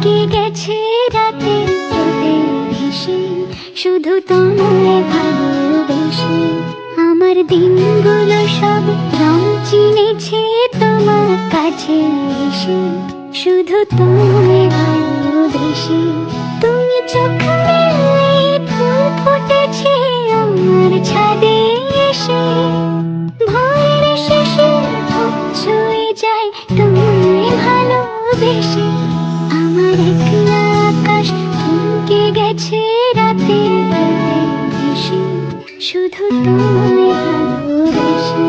থমকে গেছে রাতের স্রোতে ভেসে, শুধু তোমায় ভালোবেসে। আমার দিনগুলো সব রং চিনেছে তোমার কাছে এসে, শুধু তোমায় ভালোবেসে। তুমি চোখ মেলে ফুল ফুটেছে আমার ছাদে এসে, ভোরের শেষে বুক ছুঁয়ে যায় তোমায় ভালোবেসে। আমার একলা আকাশ থমকে গেছে রাতের রোদে ভেসে, শুধু তোমায় ভালোবেসে।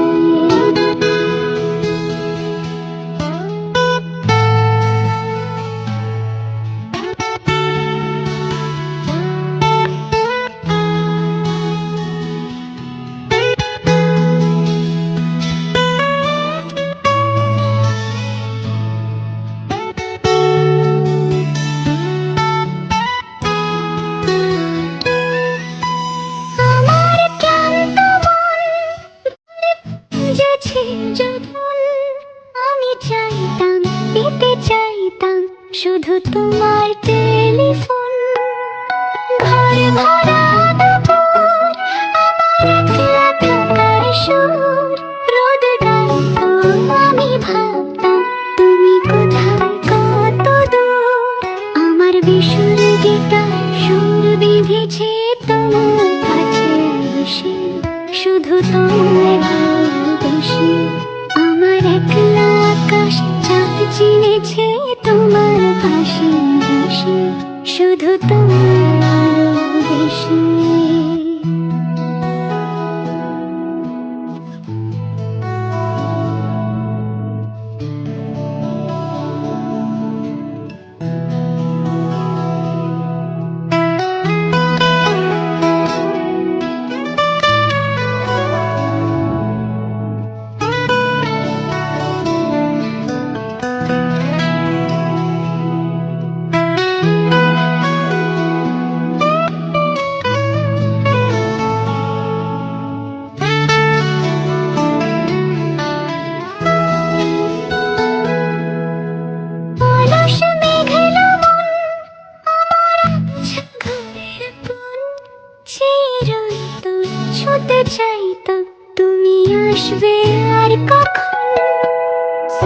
আমার ক্লান্ত মন বুঝেছে যখন, আমি চাইতাম পেতে চাইতাম শুধু তোমার টেলিফোন। ঘর ভরা দুপুর, আমার একলা থাকার সুর, রোদ গাইতো আমি ভাবতাম তুমি কোথায় কত দূর। আমার বেসুর গীতার সুর বিঁধেছে তোমার কাছে এসে, শুধু তোমায় ভালোবেসে। আমার একলা আকাশ চাঁদ চিনেছে তোমার পাশে বসে, শুধু তোমায় ভালোবেসে।